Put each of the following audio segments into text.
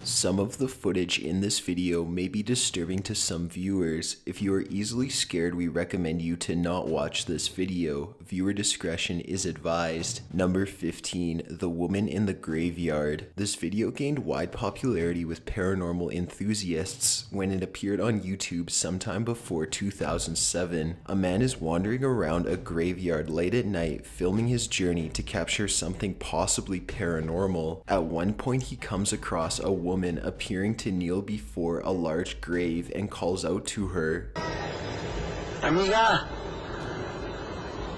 Some of the footage in this video may be disturbing to some viewers. If you are easily scared, we recommend you to not watch this video. Viewer discretion is advised. Number 15, The Woman in the Graveyard. This video gained wide popularity with paranormal enthusiasts when it appeared on YouTube sometime before 2007. A man is wandering around a graveyard late at night, filming his journey to capture something possibly paranormal. At one point, he comes across a woman appearing to kneel before a large grave and calls out to her, Amiga,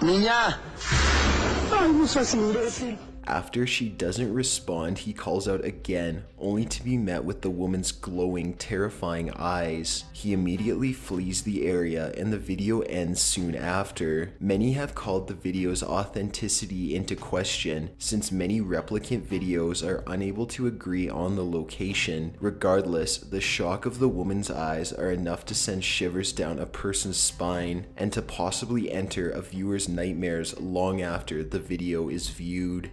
niña. Ay, no seas imbécil. After she doesn't respond, he calls out again, only to be met with the woman's glowing, terrifying eyes. He immediately flees the area and the video ends soon after. Many have called the video's authenticity into question, since many replicant videos are unable to agree on the location. Regardless, the shock of the woman's eyes are enough to send shivers down a person's spine and to possibly enter a viewer's nightmares long after the video is viewed.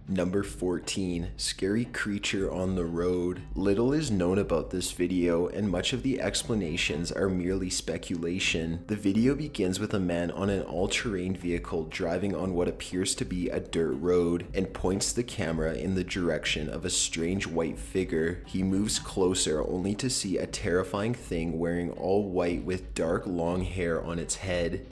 Number 14, Scary Creature on the Road. Little is known about this video, and much of the explanations are merely speculation. The video begins with a man on an all-terrain vehicle driving on what appears to be a dirt road and points the camera in the direction of a strange white figure. He moves closer only to see a terrifying thing wearing all white with dark long hair on its head.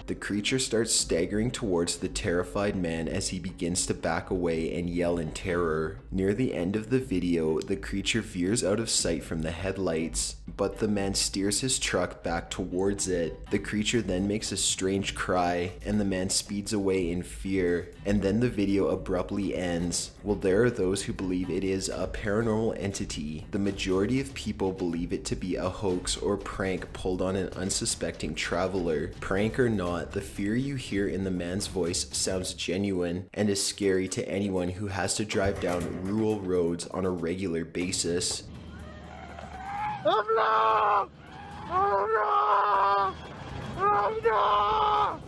The creature starts staggering towards the terrified man as he begins to back away and yell in terror. Near the end of the video, the creature veers out of sight from the headlights, but the man steers his truck back towards it. The creature then makes a strange cry, and the man speeds away in fear, and then the video abruptly ends. While there are those who believe it is a paranormal entity, the majority of people believe it to be a hoax or prank pulled on an unsuspecting traveler. Prank or not, the fear you hear in the man's voice sounds genuine and is scary to anyone who has to drive down rural roads on a regular basis. Oh no! Oh no! Oh no!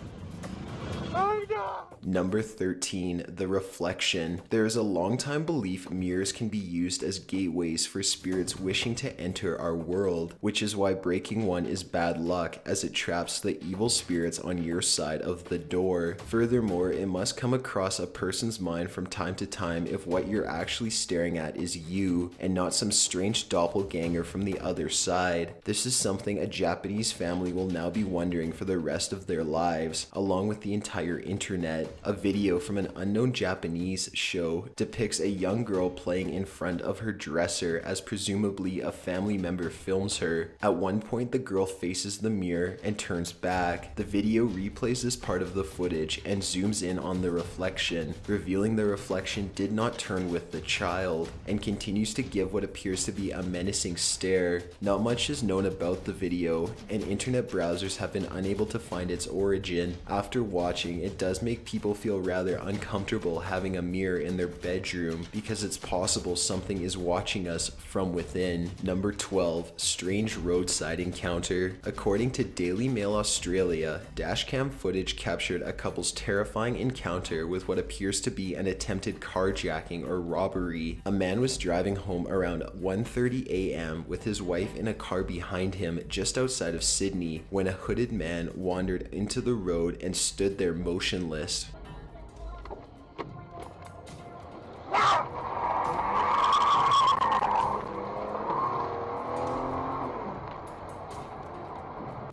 Oh no! Number 13, The Reflection. There is a long-time belief mirrors can be used as gateways for spirits wishing to enter our world, which is why breaking one is bad luck, as it traps the evil spirits on your side of the door. Furthermore, it must come across a person's mind from time to time if what you're actually staring at is you, and not some strange doppelganger from the other side. This is something a Japanese family will now be wondering for the rest of their lives, along with the entire internet. A video from an unknown Japanese show depicts a young girl playing in front of her dresser as presumably a family member films her. At one point, the girl faces the mirror and turns back. The video replays this part of the footage and zooms in on the reflection, revealing the reflection did not turn with the child, and continues to give what appears to be a menacing stare. Not much is known about the video, and internet browsers have been unable to find its origin. After watching, it does make people feel rather uncomfortable having a mirror in their bedroom because it's possible something is watching us from within. Number 12, Strange Roadside Encounter. According to Daily Mail Australia, dashcam footage captured a couple's terrifying encounter with what appears to be an attempted carjacking or robbery. A man was driving home around 1:30 a.m. with his wife in a car behind him just outside of Sydney when a hooded man wandered into the road and stood there motionless.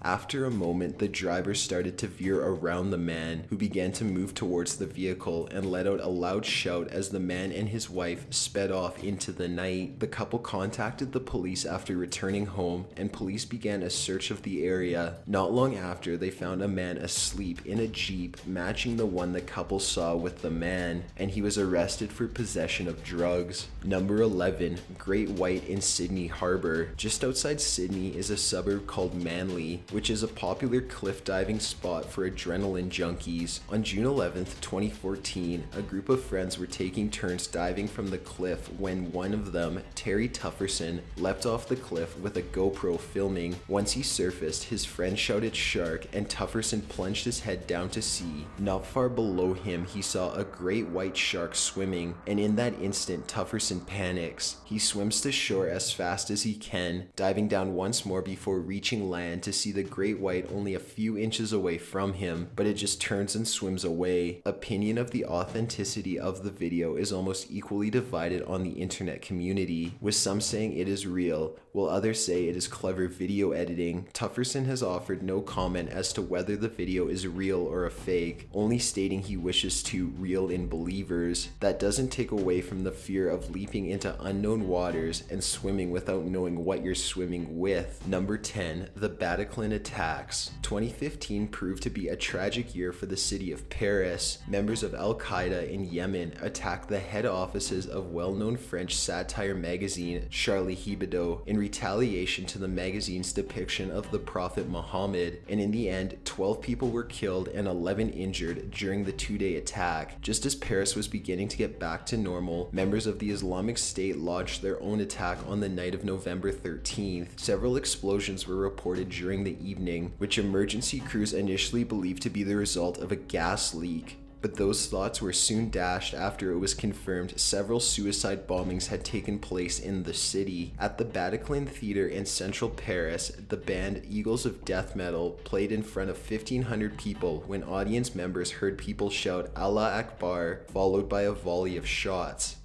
After a moment, the driver started to veer around the man, who began to move towards the vehicle and let out a loud shout as the man and his wife sped off into the night. The couple contacted the police after returning home, and police began a search of the area. Not long after, they found a man asleep in a Jeep matching the one the couple saw with the man, and he was arrested for possession of drugs. Number 11, Great White in Sydney Harbour. Just outside Sydney is a suburb called Manly, which which is a popular cliff diving spot for adrenaline junkies. On June 11th, 2014, a group of friends were taking turns diving from the cliff when one of them, Terry Tufferson, leapt off the cliff with a GoPro filming. Once he surfaced, his friend shouted "shark," and Tufferson plunged his head down to sea. Not far below him, he saw a great white shark swimming, and in that instant, Tufferson panics. He swims to shore as fast as he can, diving down once more before reaching land to see the great white only a few inches away from him, but it just turns and swims away. Opinion of the authenticity of the video is almost equally divided on the internet community, with some saying it is real, while others say it is clever video editing. Tufferson has offered no comment as to whether the video is real or a fake, only stating he wishes to reel in believers. That doesn't take away from the fear of leaping into unknown waters and swimming without knowing what you're swimming with. Number 10, the Bataclan attacks. 2015 proved to be a tragic year for the city of Paris. Members of Al-Qaeda in Yemen attacked the head offices of well-known French satire magazine Charlie Hebdo in retaliation to the magazine's depiction of the Prophet Muhammad, and in the end, 12 people were killed and 11 injured during the two-day attack. Just as Paris was beginning to get back to normal, members of the Islamic State launched their own attack on the night of November 13th. Several explosions were reported during the evening, which emergency crews initially believed to be the result of a gas leak. But those thoughts were soon dashed after it was confirmed several suicide bombings had taken place in the city. At the Bataclan Theater in central Paris, the band Eagles of Death Metal played in front of 1,500 people when audience members heard people shout "Allah Akbar," followed by a volley of shots.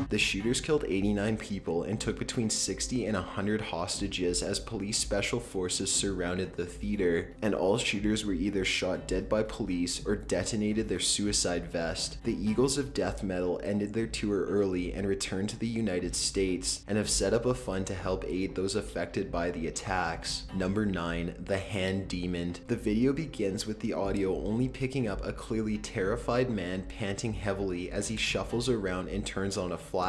The shooters killed 89 people and took between 60 and 100 hostages as police special forces surrounded the theater, and all shooters were either shot dead by police or detonated their suicide vest. The Eagles of Death Metal ended their tour early and returned to the United States, and have set up a fund to help aid those affected by the attacks. Number 9, the Hand Demon. The video begins with the audio only picking up a clearly terrified man panting heavily as he shuffles around and turns on a flashlight.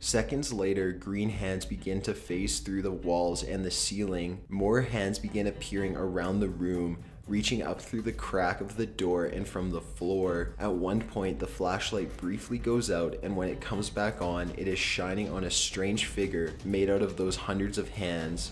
Seconds later, green hands begin to phase through the walls and the ceiling. More hands begin appearing around the room, reaching up through the crack of the door and from the floor. At one point, the flashlight briefly goes out, and when it comes back on, it is shining on a strange figure made out of those hundreds of hands.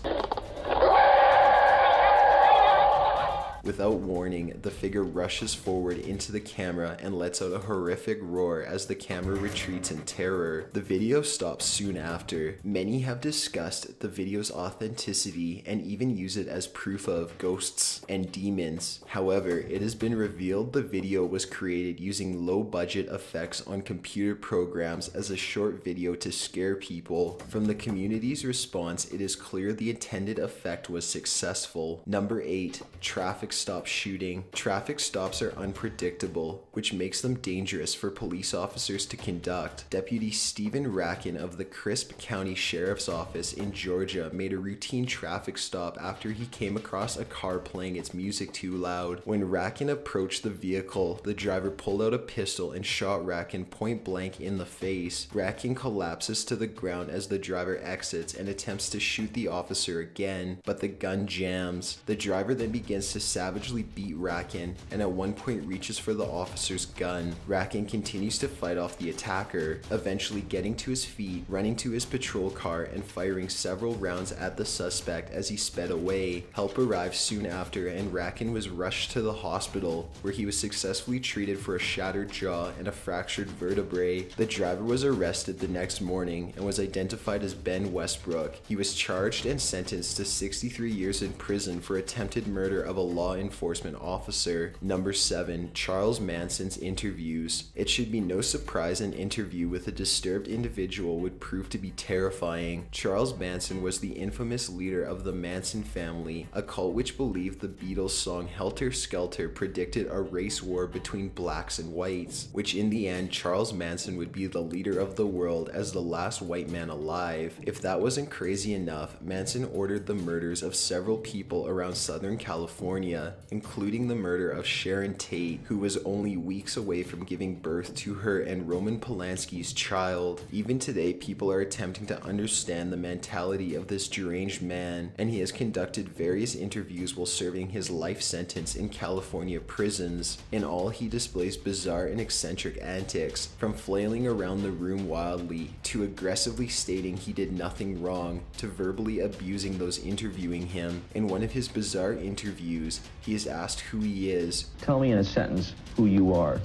Without warning, the figure rushes forward into the camera and lets out a horrific roar as the camera retreats in terror. The video stops soon after. Many have discussed the video's authenticity and even use it as proof of ghosts and demons. However, it has been revealed the video was created using low-budget effects on computer programs as a short video to scare people. From the community's response, it is clear the intended effect was successful. Number 8, traffic stop shooting. Traffic stops are unpredictable, which makes them dangerous for police officers to conduct. Deputy Stephen Racken of the Crisp County Sheriff's Office in Georgia made a routine traffic stop after he came across a car playing its music too loud. When Racken approached the vehicle, the driver pulled out a pistol and shot Racken point blank in the face. Racken collapses to the ground as the driver exits and attempts to shoot the officer again, but the gun jams. The driver then begins to savagely beat Racken, and at one point reaches for the officer's gun. Racken continues to fight off the attacker, eventually getting to his feet, running to his patrol car, and firing several rounds at the suspect as he sped away. Help arrived soon after, and Racken was rushed to the hospital, where he was successfully treated for a shattered jaw and a fractured vertebrae. The driver was arrested the next morning and was identified as Ben Westbrook. He was charged and sentenced to 63 years in prison for attempted murder of a law enforcement officer. Number 7, Charles Manson's interviews. It should be no surprise an interview with a disturbed individual would prove to be terrifying. Charles Manson was the infamous leader of the Manson family, a cult which believed the Beatles' song Helter Skelter predicted a race war between blacks and whites, which in the end Charles Manson would be the leader of the world as the last white man alive. If that wasn't crazy enough, Manson ordered the murders of several people around Southern California. California, including the murder of Sharon Tate, who was only weeks away from giving birth to her and Roman Polanski's child. Even today, people are attempting to understand the mentality of this deranged man, and he has conducted various interviews while serving his life sentence in California prisons. In all, he displays bizarre and eccentric antics, from flailing around the room wildly, to aggressively stating he did nothing wrong, to verbally abusing those interviewing him. In one of his bizarre interviews, he is asked who he is. Tell me in a sentence who you are.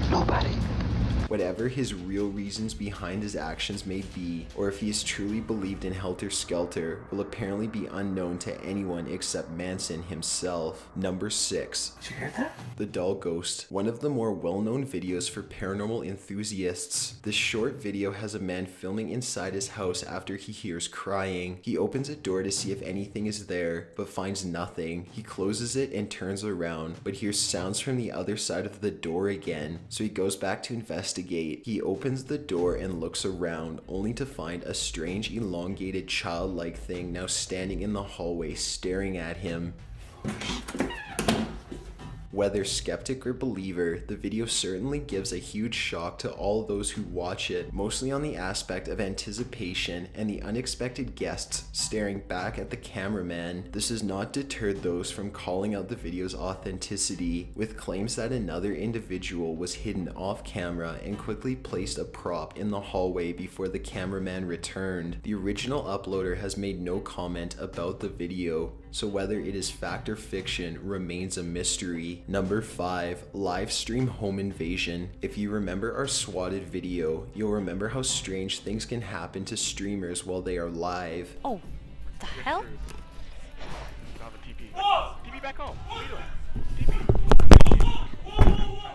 Nobody. Whatever his real reasons behind his actions may be, or if he is truly believed in Helter Skelter, will apparently be unknown to anyone except Manson himself. Number 6. Did you hear that? The Doll Ghost, one of the more well-known videos for paranormal enthusiasts. This short video has a man filming inside his house after he hears crying. He opens a door to see if anything is there, but finds nothing. He closes it and turns around, but hears sounds from the other side of the door again, so he goes back to investigate. He opens the door and looks around, only to find a strange, elongated, childlike thing now standing in the hallway staring at him. Whether skeptic or believer, the video certainly gives a huge shock to all those who watch it, mostly on the aspect of anticipation and the unexpected guests staring back at the cameraman. This has not deterred those from calling out the video's authenticity, with claims that another individual was hidden off camera and quickly placed a prop in the hallway before the cameraman returned. The original uploader has made no comment about the video, so whether it is fact or fiction remains a mystery. Number 5. Live stream home invasion. If you remember our swatted video, you'll remember how strange things can happen to streamers while they are live. Oh, what the hell? DB back home. What are you doing?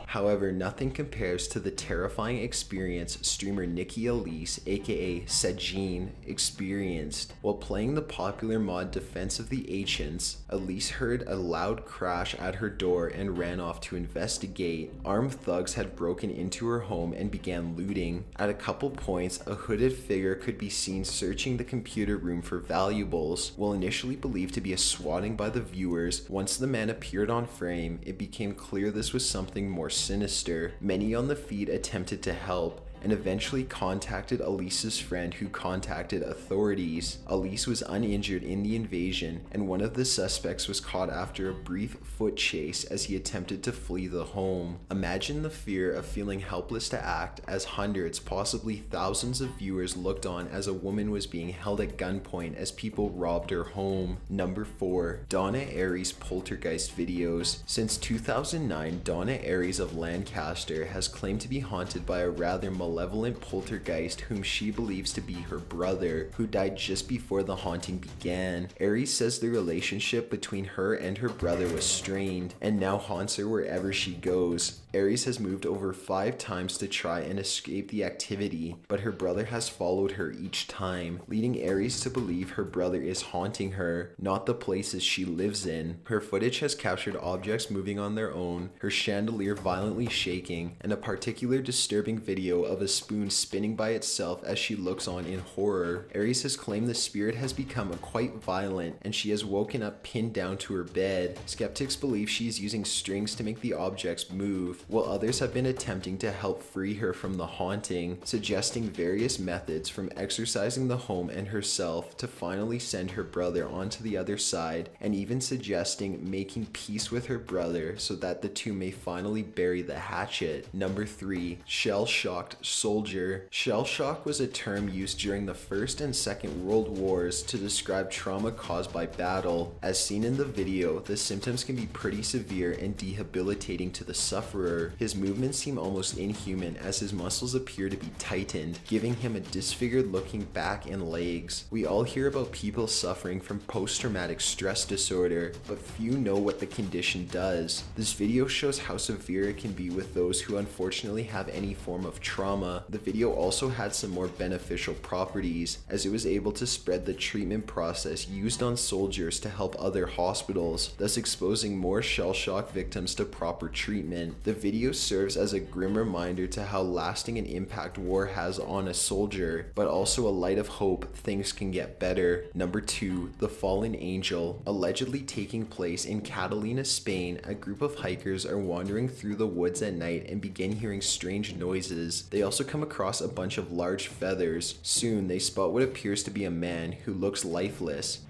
However, nothing compares to the terrifying experience streamer Nikki Elise, aka Sajin, experienced. While playing the popular mod Defense of the Ancients, Elise heard a loud crash at her door and ran off to investigate. Armed thugs had broken into her home and began looting. At a couple points, a hooded figure could be seen searching the computer room for valuables. While initially believed to be a swatting by the viewers, once the man appeared on frame, it became clear this was something more sinister. Many on the feed attempted to help and eventually contacted Elise's friend, who contacted authorities. Elise was uninjured in the invasion, and one of the suspects was caught after a brief foot chase as he attempted to flee the home. Imagine the fear of feeling helpless to act as hundreds, possibly thousands of viewers looked on as a woman was being held at gunpoint as people robbed her home. Number 4. Donna Aries poltergeist videos. Since 2009, Donna Aries of Lancaster has claimed to be haunted by a rather malevolent poltergeist whom she believes to be her brother, who died just before the haunting began. Aries says the relationship between her and her brother was strained and now haunts her wherever she goes. Aries has moved over 5 times to try and escape the activity, but her brother has followed her each time, leading Aries to believe her brother is haunting her, not the places she lives in. Her footage has captured objects moving on their own, her chandelier violently shaking, and a particular disturbing video of a spoon spinning by itself as she looks on in horror. Aries has claimed the spirit has become quite violent and she has woken up pinned down to her bed. Skeptics believe she is using strings to make the objects move, while others have been attempting to help free her from the haunting, suggesting various methods from exorcising the home and herself to finally send her brother onto the other side, and even suggesting making peace with her brother so that the two may finally bury the hatchet. Number 3. Shell-shocked soldier. Shell shock was a term used during the First and Second World Wars to describe trauma caused by battle. As seen in the video, the symptoms can be pretty severe and debilitating to the sufferer. His movements seem almost inhuman as his muscles appear to be tightened, giving him a disfigured looking back and legs. We all hear about people suffering from post-traumatic stress disorder, but few know what the condition does. This video shows how severe it can be with those who unfortunately have any form of trauma. trauma. The video also had some more beneficial properties, as it was able to spread the treatment process used on soldiers to help other hospitals, thus exposing more shell shock victims to proper treatment. The video serves as a grim reminder to how lasting an impact war has on a soldier, but also a light of hope things can get better. Number 2, The Fallen Angel. Allegedly taking place in Catalina, Spain, a group of hikers are wandering through the woods at night and begin hearing strange noises. They also come across a bunch of large feathers. Soon they spot what appears to be a man who looks lifeless.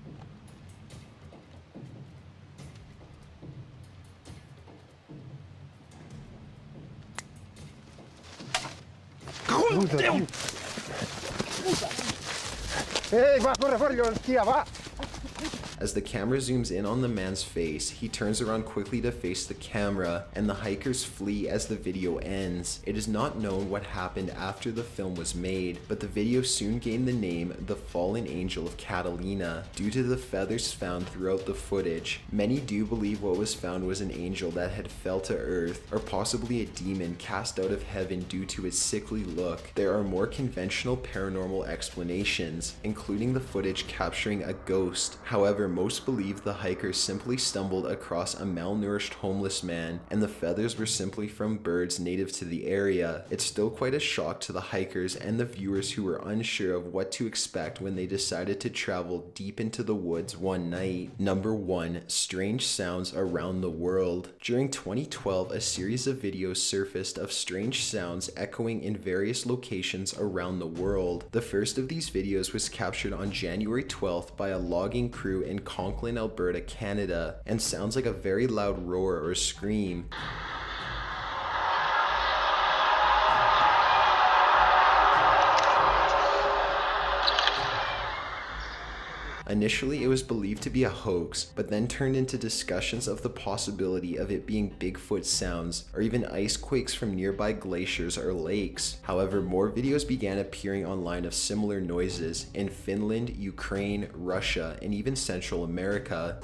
Va, corre, corre, tía, va. As the camera zooms in on the man's face, he turns around quickly to face the camera, and the hikers flee as the video ends. It is not known what happened after the film was made, but the video soon gained the name The Fallen Angel of Catalina due to the feathers found throughout the footage. Many do believe what was found was an angel that had fell to earth, or possibly a demon cast out of heaven due to its sickly look. There are more conventional paranormal explanations, including the footage capturing a ghost. However, most believe the hikers simply stumbled across a malnourished homeless man, and the feathers were simply from birds native to the area. It's still quite a shock to the hikers and the viewers who were unsure of what to expect when they decided to travel deep into the woods one night. Number 1, Strange Sounds Around the World. During 2012, a series of videos surfaced of strange sounds echoing in various locations around the world. The first of these videos was captured on January 12th by a logging crew in Conklin, Alberta, Canada, and sounds like a very loud roar or scream. Initially, it was believed to be a hoax, but then turned into discussions of the possibility of it being Bigfoot sounds or even ice quakes from nearby glaciers or lakes. However, more videos began appearing online of similar noises in Finland, Ukraine, Russia, and even Central America.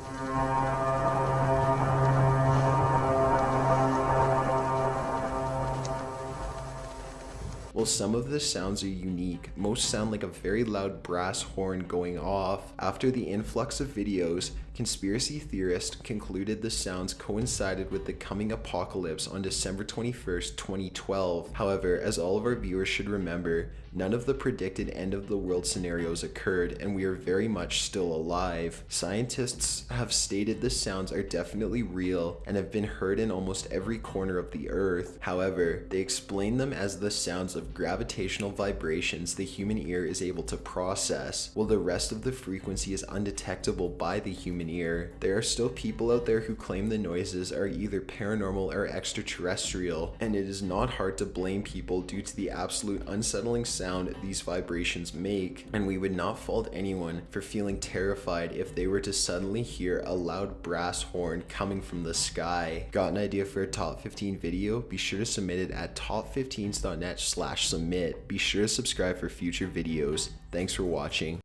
While some of the sounds are unique, most sound like a very loud brass horn going off. After the influx of videos, conspiracy theorists concluded the sounds coincided with the coming apocalypse on December 21st, 2012. However, as all of our viewers should remember, none of the predicted end of the world scenarios occurred, and we are very much still alive. Scientists have stated the sounds are definitely real and have been heard in almost every corner of the earth. However, they explain them as the sounds of gravitational vibrations the human ear is able to process, while the rest of the frequency is undetectable by the human ear. There are still people out there who claim the noises are either paranormal or extraterrestrial, and it is not hard to blame people due to the absolute unsettling sound these vibrations make, and we would not fault anyone for feeling terrified if they were to suddenly hear a loud brass horn coming from the sky. Got an idea for a top 15 video? Be sure to submit it at top15s.net/submit. Be sure to subscribe for future videos. Thanks for watching.